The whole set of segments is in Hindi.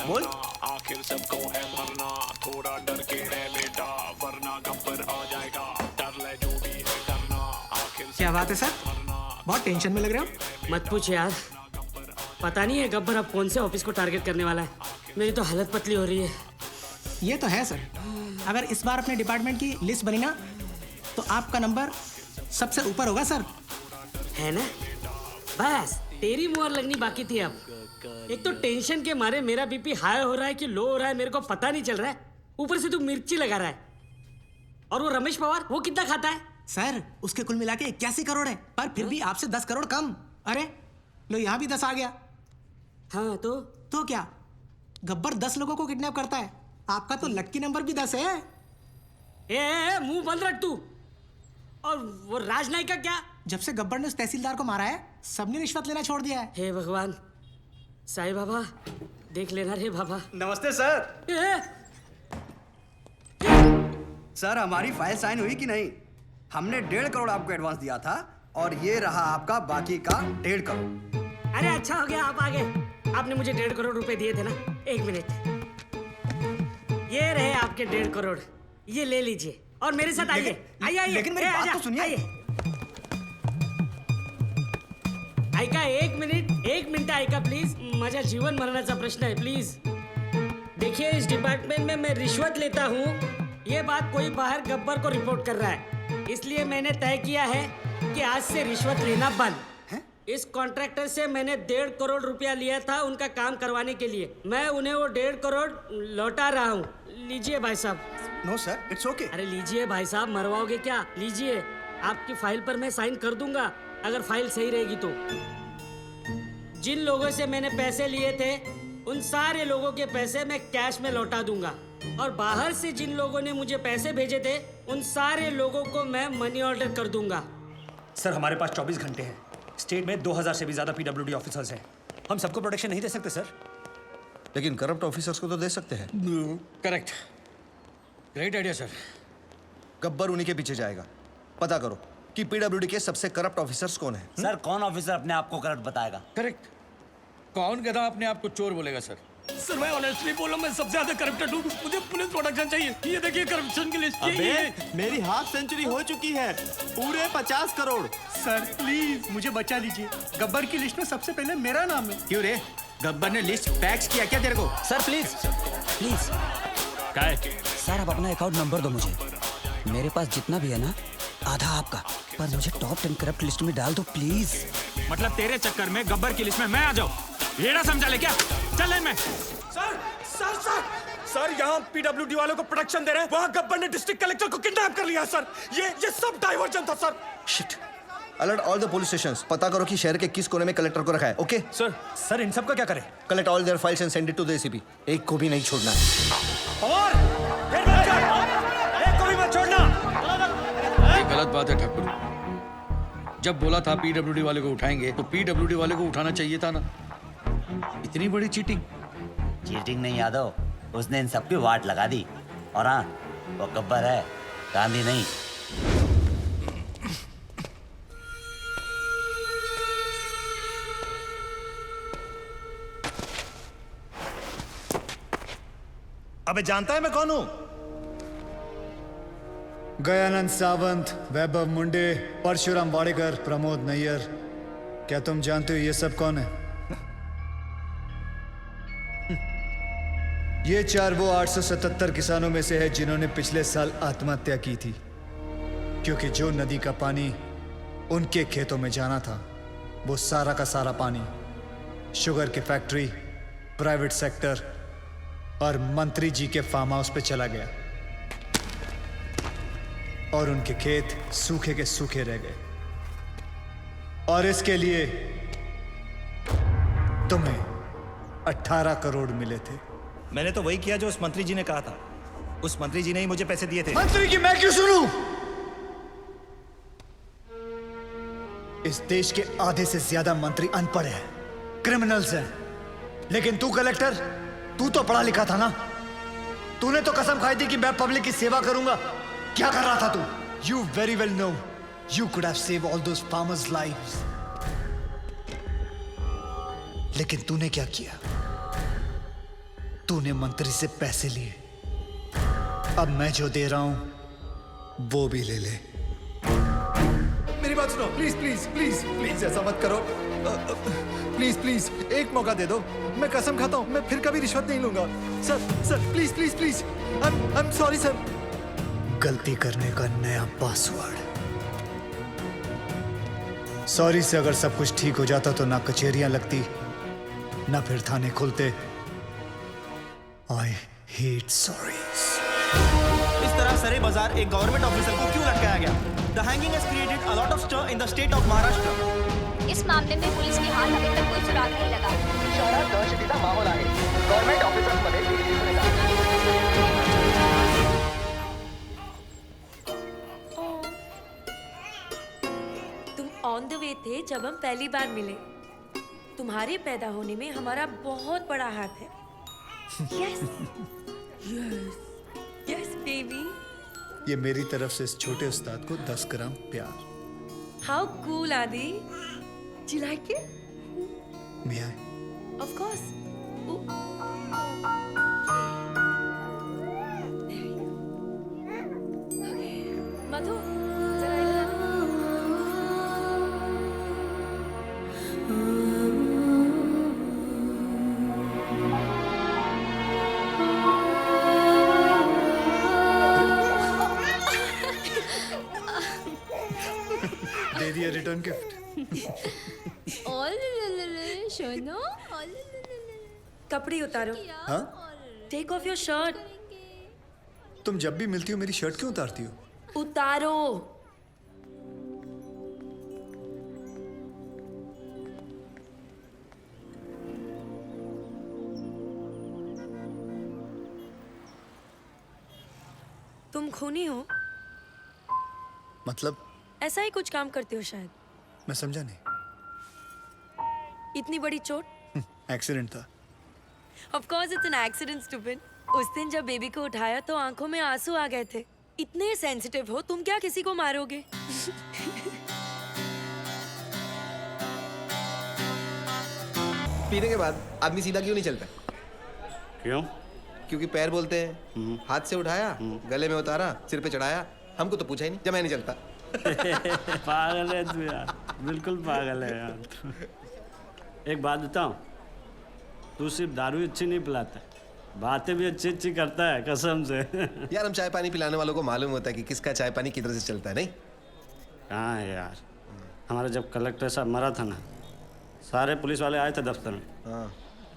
बोल। आखिर सबको है मरना, थोड़ा डर के रह बेटा, वरना गब्बर आ जाएगा, डर ले जो भी है करना। आखिर क्या बात है सर, बहुत टेंशन में लग रहे हो। मत पूछ यार, पता नहीं है गब्बर अब कौन से ऑफिस को टारगेट करने वाला है। मेरी तो हालत पतली हो रही है। ये तो है सर, अगर इस बार अपने डिपार्टमेंट की लिस्ट बनी ना तो आपका नंबर सबसे ऊपर होगा सर। है ना, बस तेरी मुहर लगनी बाकी थी। अब एक तो टेंशन के मारे मेरा बीपी हाई हो रहा है कि लो हो रहा है मेरे को पता नहीं चल रहा है, ऊपर से तू मिर्ची लगा रहा है। और वो रमेश पवार, वो कितना खाता है? सर उसके कुल मिला के 81 करोड़ है, पर फिर भी आपसे 10 करोड़ कम। अरे लो यहाँ भी 10 आ गया। हाँ तो क्या, गब्बर 10 लोगों को किडनैप करता है, आपका तो लक्की नंबर भी 10 है। ए मुंह बंद रख तू। और वो राजनायक का क्या? जब से गब्बर ने उस तहसीलदार को मारा है, सबने रिश्वत लेना छोड़ दिया है। हे भगवान, साईं बाबा देख लेना रे बाबा। नमस्ते सर। सर हमारी फाइल साइन हुई कि नहीं? हमने 1.5 करोड़ आपको एडवांस दिया था और ये रहा आपका बाकी का 1.5 करोड़। अरे अच्छा हो गया आप आ गए। आपने मुझे 1.5 करोड़ रुपए दिए थे ना। एक मिनट, ये रहे आपके 1.5 करोड़, ये ले लीजिए और मेरे साथ आइए। आइए लेकिन मेरी बात तो सुनिए। ऐका एक मिनिट ऐका प्लीज, माझ्या जीवन मरणाचा प्रश्न है प्लीज। देखिए इस डिपार्टमेंट में मैं रिश्वत लेता हूँ, ये बात कोई बाहर गब्बर को रिपोर्ट कर रहा है, इसलिए मैंने तय किया है कि आज से रिश्वत लेना बंद। इस कॉन्ट्रैक्टर से मैंने 1.5 करोड़ रुपया लिया था उनका काम करवाने के लिए, मैं उन्हें वो 1.5 करोड़ लौटा रहा हूँ। लीजिए भाई साहब। No sir, it's okay. अरे लीजिए भाई साहब, मरवाओगे क्या? लीजिए, आपकी फाइल पर मैं साइन कर दूंगा अगर फाइल सही रहेगी तो। जिन लोगों से मैंने पैसे लिए थे उन सारे लोगों के पैसे मैं कैश में लौटा दूंगा, और बाहर से जिन लोगों ने मुझे पैसे भेजे थे उन सारे लोगों को मैं मनी ऑर्डर कर दूंगा। सर हमारे पास 24 घंटे हैं। स्टेट में 2000 से भी ज्यादा पीडब्ल्यूडी ऑफिसर्स हैं, हम सबको प्रोटेक्शन नहीं दे सकते सर। लेकिन करप्ट ऑफिसर्स को तो दे सकते हैं। Correct, great idea sir. Gabbar उन्हीं के पीछे जाएगा। पता करो कि पीडब्ल्यूडी के सबसे करप्ट ऑफिसर्स कौन है। सर कौन ऑफिसर अपने आप को करप्ट बताएगा? करेक्ट, कौन गधा अपने आप को चोर बोलेगा सर? सर मैं ऑनेस्टली बोल रहा हूँ, मैं सबसे ज्यादा करप्टेड हूँ, मुझे पुलिस प्रोटेक्शन चाहिए। ये देखिए करप्शन की लिस्ट। अबे मेरी हाफ सेंचुरी हो चुकी है, पूरे 50 करोड़। सर प्लीज मुझे बचा लीजिए, गब्बर की लिस्ट में सबसे पहले मेरा नाम है। क्यों रे, गब्बर ने लिस्ट पैक्स किया क्या तेरे को? Sir please please. क्या है? सर आप अपना अकाउंट नंबर दो मुझे, मेरे पास जितना भी है ना आधा आपका, पर मुझे टॉप 10 करप्ट लिस्ट में डाल दो प्लीज। मतलब तेरे चक्कर में गब्बर की लिस्ट में मैं आ जाऊँ, ये ना समझा ले क्या? चल लाइन में। सर यहाँ पीडब्ल्यूडी वालों को प्रोटेक्शन दे रहे हैं, वहाँ गब्बर ने डिस्ट्रिक्ट कलेक्टर को किडनैप कर लिया सर। ये सब डाइवर्जन था sir. Shit. Alert all the police stations. पता करो कि शहर के किस कोने में कलेक्टर को रखा है। ओके सर इन सब का क्या करें? Collect all their files and send it to the ACP. एक को भी नहीं छोड़ना है। और फिर मत कर, एक को भी मत छोड़ना। ये गलत बात है ठाकुर, जब बोला था पीडब्ल्यूडी वाले को उठाएंगे तो पीडब्ल्यूडी वाले को उठाना चाहिए था ना। इतनी बड़ी चीटिंग। चीटिंग नहीं यादव, उसने इन सबकी वाट लगा दी। और हाँ, वो गब्बर है, गांधी नहीं। अबे जानता है मैं कौन हूँ? गयानंद सावंत, वैभव मुंडे, परशुराम वाडेकर, प्रमोद नैयर। क्या तुम जानते हो ये सब कौन है? ये 4 वो 877 किसानों में से है जिन्होंने पिछले साल आत्महत्या की थी, क्योंकि जो नदी का पानी उनके खेतों में जाना था वो सारा का सारा पानी शुगर की फैक्ट्री, प्राइवेट सेक्टर और मंत्री जी के फार्म हाउस पे चला गया, और उनके खेत सूखे के सूखे रह गए। और इसके लिए तुम्हें 18 करोड़ मिले थे। मैंने तो वही किया जो उस मंत्री जी ने कहा था। उस मंत्री जी ने ही मुझे पैसे दिए थे। मंत्री की मैं क्यों सुनूं? इस देश के आधे से ज्यादा मंत्री अनपढ़ हैं, क्रिमिनल्स हैं। लेकिन तू कलेक्टर, तू तो पढ़ा लिखा था ना। तूने तो कसम खाई थी कि मैं पब्लिक की सेवा करूंगा। क्या कर रहा था तू? You very well know you could have saved all those farmers' lives. लेकिन तूने क्या किया? तूने मंत्री से पैसे लिए, अब मैं जो दे रहा हूं वो भी ले ले। मेरी बात सुनो, प्लीज प्लीज प्लीज प्लीज ऐसा मत करो। प्लीज प्लीज एक मौका दे दो। मैं कसम खाता हूं मैं फिर कभी रिश्वत नहीं लूंगा। Sir please please please, I am sorry sir. गलती करने का नया पासवर्ड। सॉरी से अगर सब कुछ ठीक हो जाता तो ना कचहरियां लगती ना फिर थाने खुलते। I hate sorries. इस तरह सरे बाजार एक गवर्नमेंट ऑफिसर को क्यों लटकाया गया? The hanging has created a lot of stir in the state of Maharashtra. इस मामले में पुलिस के हाथ अभी तक कोई सुराग नहीं लगा। शहरात दहशतीचा माहोल आहे. गव्हर्नमेंट ऑफिसर्समध्ये तुम ऑन द वे थे जब हम पहली बार मिले। तुम्हारे पैदा होने में हमारा बहुत बड़ा हाथ है। Yes yes yes baby. ये मेरी तरफ से इस छोटे उस्ताद को 10 ग्राम प्यार। How cool Aadi. Do you like it? May I? Of course. Madhu जरा इधर। दे दिया रिटर्न गिफ्ट। सुनो। कपड़े उतारो। हाँ? Take off your shirt. तुम जब भी मिलती हो मेरी शर्ट क्यों उतारती हो? उतारो। तुम खूनी हो? मतलब? ऐसा ही कुछ काम करते हो शायद। मैं समझा नहीं। इतनी बड़ी चोट? एक्सीडेंट था। Of course it's an accident, stupid. उस दिन जब बेबी को उठाया तो आंखों में आंसू आ गए थे। इतने सेंसिटिव हो तुम, क्या किसी को मारोगे? पीने के बाद आदमी सीधा क्यों नहीं चलता? क्यों? क्योंकि पैर बोलते हैं। हाथ से उठाया, गले में उतारा, सिर पे चढ़ाया, हमको तो पूछा ही नहीं, जब मैं नहीं चलता। पागल है तू यार, बिल्कुल पागल है यार। एक बात बताऊं, तू सिर्फ दारू अच्छी नहीं पिलाता, बातें भी अच्छी अच्छी करता है कसम से। यार हम चाय पानी पिलाने वालों को मालूम होता है कि किसका चाय पानी किधर से चलता है, नहीं? हाँ यार, हमारा जब कलेक्टर साहब मरा था ना, सारे पुलिस वाले आए थे दफ्तर में। हाँ,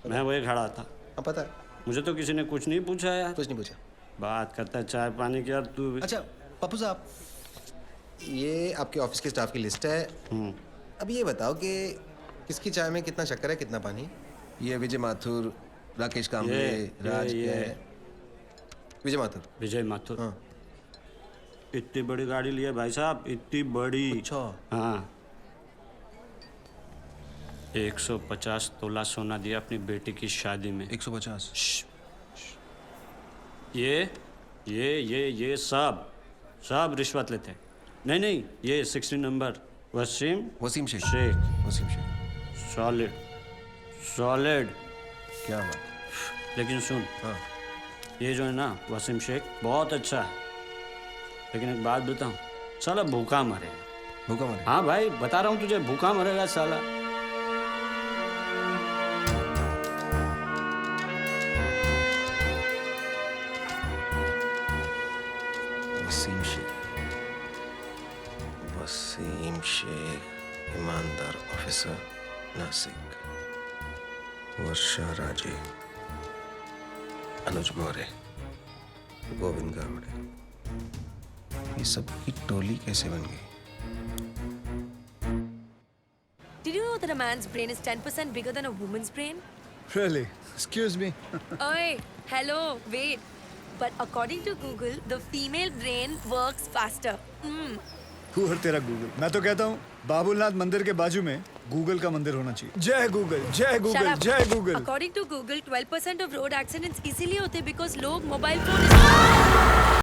मैं वही खड़ा था। हाँ पता है। मुझे तो किसी ने कुछ नहीं पूछा यार। कुछ नहीं पूछा। बात करता है चाय पानी की यार तू। अच्छा पप्पू साहब, ये आपके ऑफिस के स्टाफ की लिस्ट है। अब ये बताओ कि किसकी चाय में कितना शक्कर है, कितना पानी? ये विजय माथुर, राकेश कांबळे, राज विजय माथुर। विजय माथुर। हाँ। इतनी बड़ी गाड़ी ली है भाई साहब, इतनी बड़ी। अच्छा। हाँ। 150 तोला सोना दिया अपनी बेटी की शादी में। 150? ये सब रिश्वत लेते हैं। नहीं, ये 16 नंबर वसीम शेख। सॉलिड। क्या बात। लेकिन सुन, हाँ। ये जो है ना वसीम शेख बहुत अच्छा है, लेकिन एक बात बताऊं, साला भूखा मरेगा। भूखा मरेगा? हाँ भाई बता रहा हूँ तुझे, भूखा मरेगा साला। वसीम शेख, ईमानदार ऑफिसर, नासिक। वर्षा राजे, अनुज मौर्य, गोविंद गावड़े, ये सब की टोली कैसे बन गई? Did you know that a man's brain is 10% bigger than a woman's brain? Really? Excuse me. Oi, hello, wait. But according to Google, the female brain works faster. और तेरा गूगल। मैं तो कहता हूँ बाबुलनाथ मंदिर के बाजू में गूगल का मंदिर होना चाहिए। जय गूगल, जय गूगल, जय Google. According to Google, 12% of road accidents इसीलिए होते because लोग मोबाइल फोन